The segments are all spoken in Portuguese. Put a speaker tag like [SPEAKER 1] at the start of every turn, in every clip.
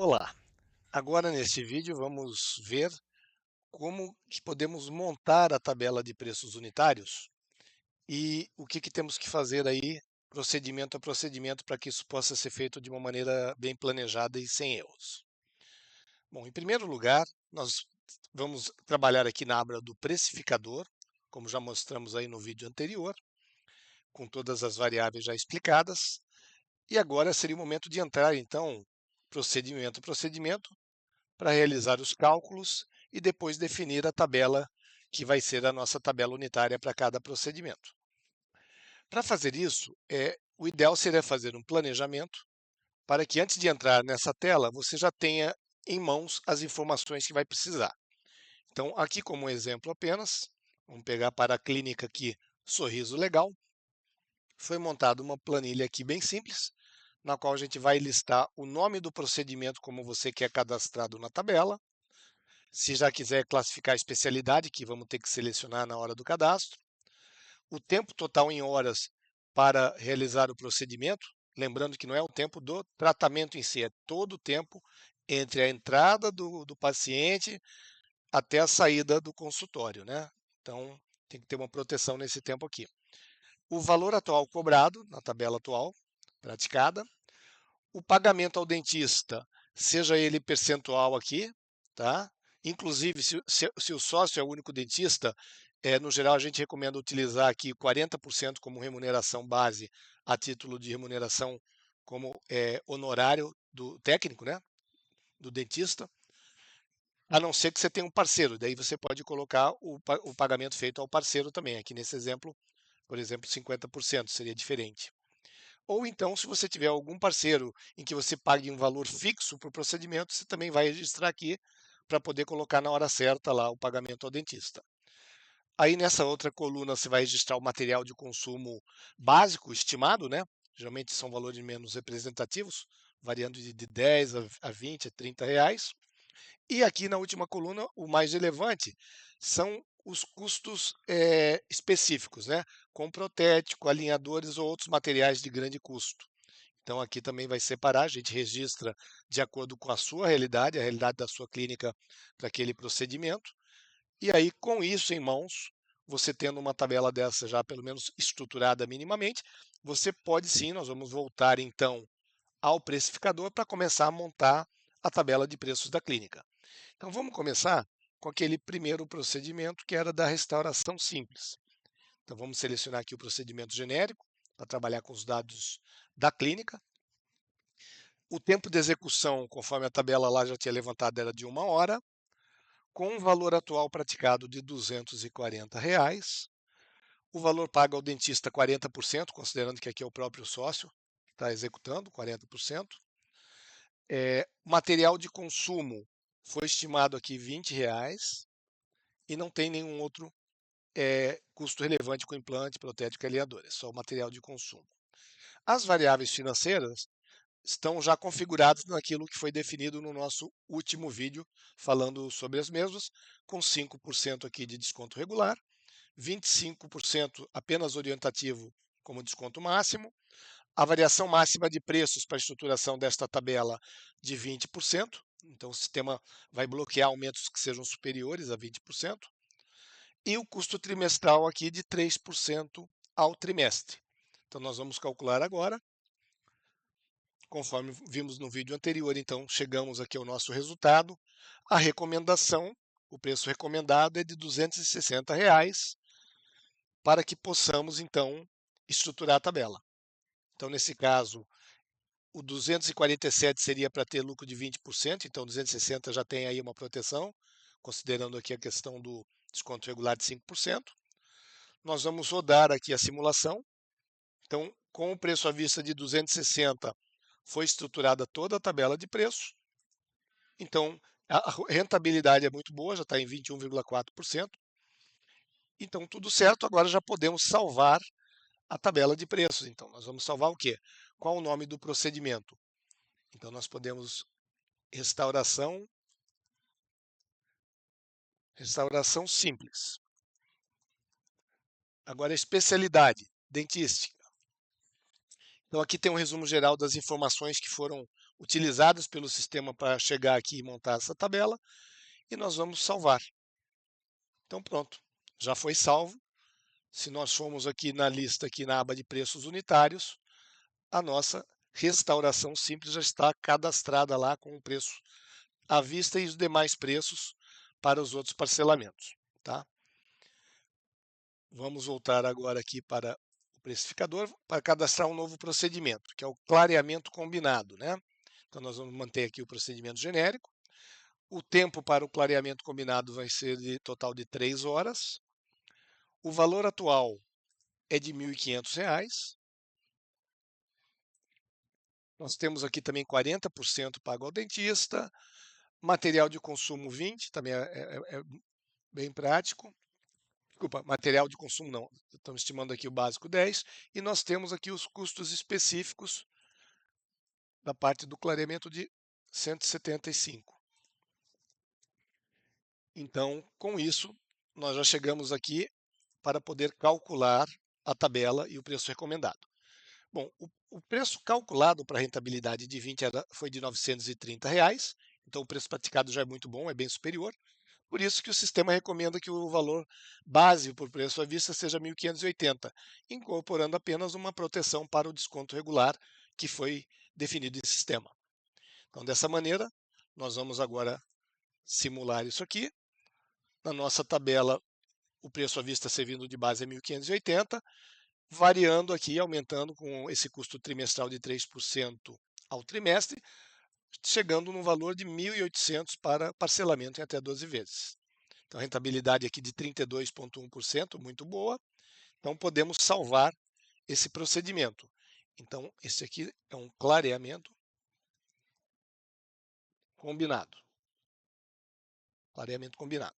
[SPEAKER 1] Olá, agora neste vídeo vamos ver como que podemos montar a tabela de preços unitários e o que temos que fazer aí, procedimento a procedimento, para que isso possa ser feito de uma maneira bem planejada e sem erros. Bom, em primeiro lugar, nós vamos trabalhar aqui na aba do precificador, como já mostramos aí no vídeo anterior, com todas as variáveis já explicadas. E agora seria o momento de entrar, então, procedimento a procedimento, para realizar os cálculos e depois definir a tabela que vai ser a nossa tabela unitária para cada procedimento. Para fazer isso, o ideal seria fazer um planejamento para que antes de entrar nessa tela, você já tenha em mãos as informações que vai precisar. Então, aqui como exemplo apenas, vamos pegar para a clínica aqui Sorriso Legal, foi montada uma planilha aqui bem simples, na qual a gente vai listar o nome do procedimento como você quer cadastrado na tabela. Se já quiser classificar a especialidade, que vamos ter que selecionar na hora do cadastro, o tempo total em horas para realizar o procedimento, lembrando que não é o tempo do tratamento em si, é todo o tempo entre a entrada do paciente até a saída do consultório, né? Então, tem que ter uma proteção nesse tempo aqui. O valor atual cobrado, na tabela atual, praticada. O pagamento ao dentista, seja ele percentual aqui, tá? Inclusive, se o sócio é o único dentista, no geral a gente recomenda utilizar aqui 40% como remuneração base, a título de remuneração como honorário do técnico, né? Do dentista, a não ser que você tenha um parceiro, daí você pode colocar o pagamento feito ao parceiro também. Aqui nesse exemplo, por exemplo, 50% seria diferente. Ou então, se você tiver algum parceiro em que você pague um valor fixo por procedimento, você também vai registrar aqui para poder colocar na hora certa lá o pagamento ao dentista. Aí nessa outra coluna você vai registrar o material de consumo básico estimado, né? Geralmente são valores menos representativos, variando de 10 a 20 a 30 reais. E aqui na última coluna, o mais relevante são os custos específicos, né? Com protético, alinhadores ou outros materiais de grande custo. Então aqui também vai separar, a gente registra de acordo com a sua realidade, a realidade da sua clínica para aquele procedimento. E aí, com isso em mãos, você tendo uma tabela dessa já pelo menos estruturada minimamente, você pode sim, nós vamos voltar então ao precificador para começar a montar a tabela de preços da clínica. Então vamos começar com aquele primeiro procedimento que era da restauração simples. Então vamos selecionar aqui o procedimento genérico para trabalhar com os dados da clínica. O tempo de execução, conforme a tabela lá já tinha levantado, era de 1 hora, com um valor atual praticado de R$ 240. O valor pago ao dentista 40%, considerando que aqui é o próprio sócio que está executando, 40%. Material de consumo foi estimado aqui R$ 20 e não tem nenhum outro custo relevante com implante, protético e alinhador, é só o material de consumo. As variáveis financeiras estão já configuradas naquilo que foi definido no nosso último vídeo, falando sobre as mesmas, com 5% aqui de desconto regular, 25% apenas orientativo como desconto máximo, a variação máxima de preços para a estruturação desta tabela de 20%, então o sistema vai bloquear aumentos que sejam superiores a 20%, e o custo trimestral aqui de 3% ao trimestre. Então nós vamos calcular agora, conforme vimos no vídeo anterior, então chegamos aqui ao nosso resultado. A recomendação, o preço recomendado é de R$ 260 para que possamos então estruturar a tabela. Então nesse caso, o 247 seria para ter lucro de 20%, então 260 já tem aí uma proteção, considerando aqui a questão do desconto regular de 5%. Nós vamos rodar aqui a simulação. Então, com o preço à vista de 260, foi estruturada toda a tabela de preço. Então, a rentabilidade é muito boa, já está em 21,4%. Então, tudo certo, agora já podemos salvar a tabela de preços. Então, nós vamos salvar o quê? Qual o nome do procedimento? Então, nós podemos restauração simples. Agora, especialidade dentística. Então aqui tem um resumo geral das informações que foram utilizadas pelo sistema para chegar aqui e montar essa tabela, e nós vamos salvar. Então pronto, já foi salvo. Se nós formos aqui na lista, aqui na aba de preços unitários, a nossa restauração simples já está cadastrada lá com o preço à vista e os demais preços para os outros parcelamentos, tá? Vamos voltar agora aqui para o precificador para cadastrar um novo procedimento, que é o clareamento combinado, né? Então nós vamos manter aqui o procedimento genérico. O tempo para o clareamento combinado vai ser de total de 3 horas. O valor atual é de R$ 1.500. Nós temos aqui também 40% pago ao dentista, material de consumo 20, também é bem prático. Desculpa, material de consumo não, estamos estimando aqui o básico 10, e nós temos aqui os custos específicos da parte do clareamento de 175. Então, com isso, nós já chegamos aqui para poder calcular a tabela e o preço recomendado. Bom, o preço calculado para a rentabilidade de 20 foi de R$ 930, então o preço praticado já é muito bom, é bem superior. Por isso que o sistema recomenda que o valor base por preço à vista seja 1.580, incorporando apenas uma proteção para o desconto regular que foi definido em sistema. Então, dessa maneira, nós vamos agora simular isso aqui. Na nossa tabela, o preço à vista servindo de base é 1.580, variando aqui, aumentando com esse custo trimestral de 3% ao trimestre, chegando no valor de 1.800 para parcelamento em até 12 vezes. Então, a rentabilidade aqui de 32,1%, muito boa. Então, podemos salvar esse procedimento. Então, esse aqui é um clareamento combinado. Clareamento combinado.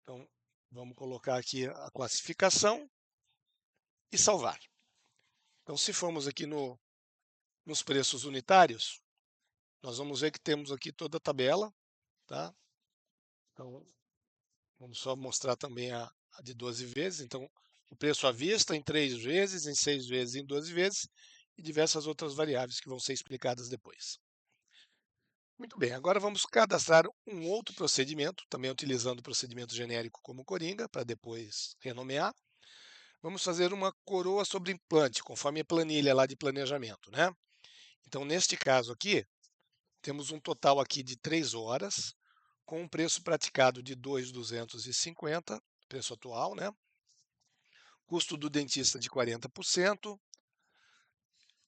[SPEAKER 1] Então, vamos colocar aqui a classificação e salvar. Então, se formos aqui nos preços unitários, nós vamos ver que temos aqui toda a tabela, tá? Então, vamos só mostrar também a de 12 vezes. Então, o preço à vista em 3 vezes, em 6 vezes, em 12 vezes e diversas outras variáveis que vão ser explicadas depois. Muito bem, agora vamos cadastrar um outro procedimento, também utilizando o procedimento genérico como Coringa, para depois renomear. Vamos fazer uma coroa sobre implante, conforme a planilha lá de planejamento, né? Então, neste caso aqui, temos um total aqui de 3 horas, com um preço praticado de 2.250, preço atual, né? Custo do dentista de 40%.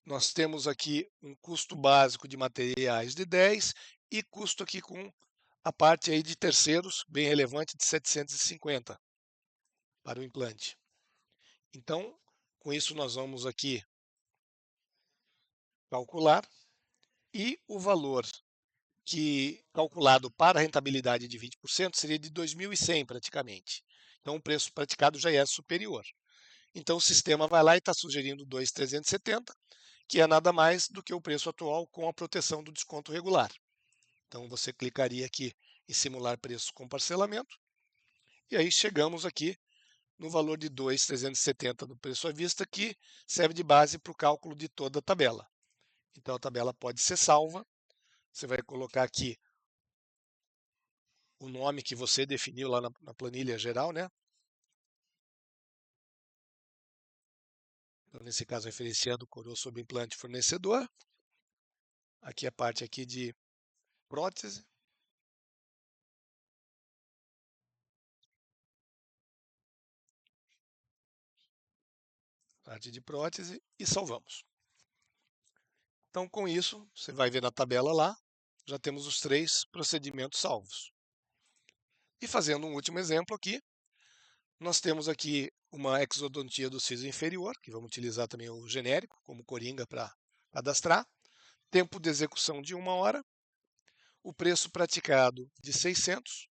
[SPEAKER 1] Nós temos aqui um custo básico de materiais de 10 e custo aqui com a parte aí de terceiros, bem relevante, de 750 para o implante. Então, com isso nós vamos aqui calcular e o valor que calculado para a rentabilidade de 20% seria de 2.100 praticamente. Então o preço praticado já é superior. Então o sistema vai lá e está sugerindo 2.370, que é nada mais do que o preço atual com a proteção do desconto regular. Então você clicaria aqui em simular preço com parcelamento e aí chegamos aqui no valor de 2.370 do preço à vista, que serve de base para o cálculo de toda a tabela. Então a tabela pode ser salva. Você vai colocar aqui o nome que você definiu lá na planilha geral, né? Então, nesse caso, referenciando coroa sobre implante fornecedor. Aqui a parte aqui de prótese. Parte de prótese e salvamos. Então, com isso, você vai ver na tabela lá, já temos os 3 procedimentos salvos. E fazendo um último exemplo aqui, nós temos aqui uma exodontia do siso inferior, que vamos utilizar também o genérico, como Coringa para cadastrar. Tempo de execução de 1 hora. O preço praticado de 600.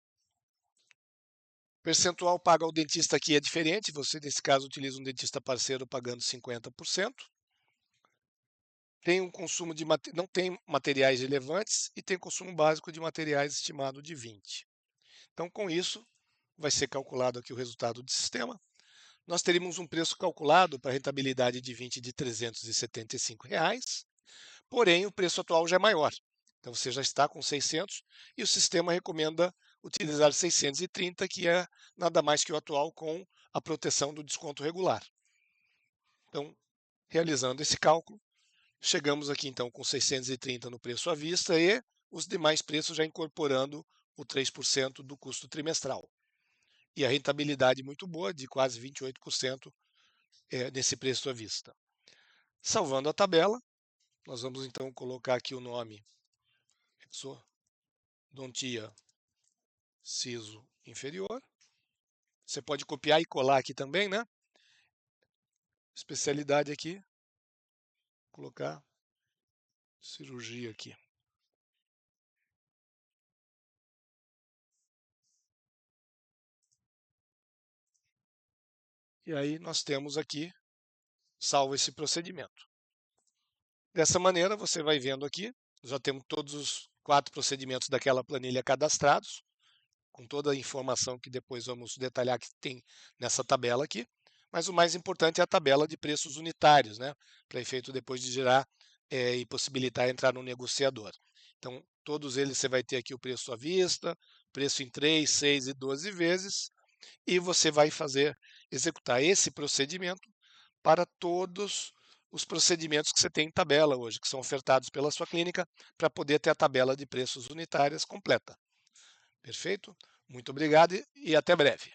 [SPEAKER 1] Percentual pago ao dentista aqui é diferente, você nesse caso utiliza um dentista parceiro pagando 50%. Tem um consumo de não tem materiais relevantes e tem consumo básico de materiais estimado de 20. Então, com isso, vai ser calculado aqui o resultado do sistema. nós teríamos um preço calculado para rentabilidade de 20 de R$ 375, porém o preço atual já é maior. Então você já está com 600 e o sistema recomenda utilizar 630, que é nada mais que o atual com a proteção do desconto regular. Então, realizando esse cálculo, chegamos aqui então com 630 no preço à vista e os demais preços já incorporando o 3% do custo trimestral. E a rentabilidade muito boa, de quase 28% nesse preço à vista. Salvando a tabela, nós vamos então colocar aqui o nome Exodontia siso inferior. Você pode copiar e colar aqui também, né? Especialidade aqui, colocar cirurgia aqui. E aí nós temos aqui salvo esse procedimento. Dessa maneira, você vai vendo aqui, já temos todos os 4 procedimentos daquela planilha cadastrados, com toda a informação que depois vamos detalhar que tem nessa tabela aqui. Mas o mais importante é a tabela de preços unitários, né? Para efeito depois de gerar e possibilitar entrar no negociador. Então, todos eles você vai ter aqui o preço à vista, preço em 3, 6 e 12 vezes, e você vai executar esse procedimento para todos os procedimentos que você tem em tabela hoje, que são ofertados pela sua clínica, para poder ter a tabela de preços unitárias completa. Perfeito? Muito obrigado e até breve.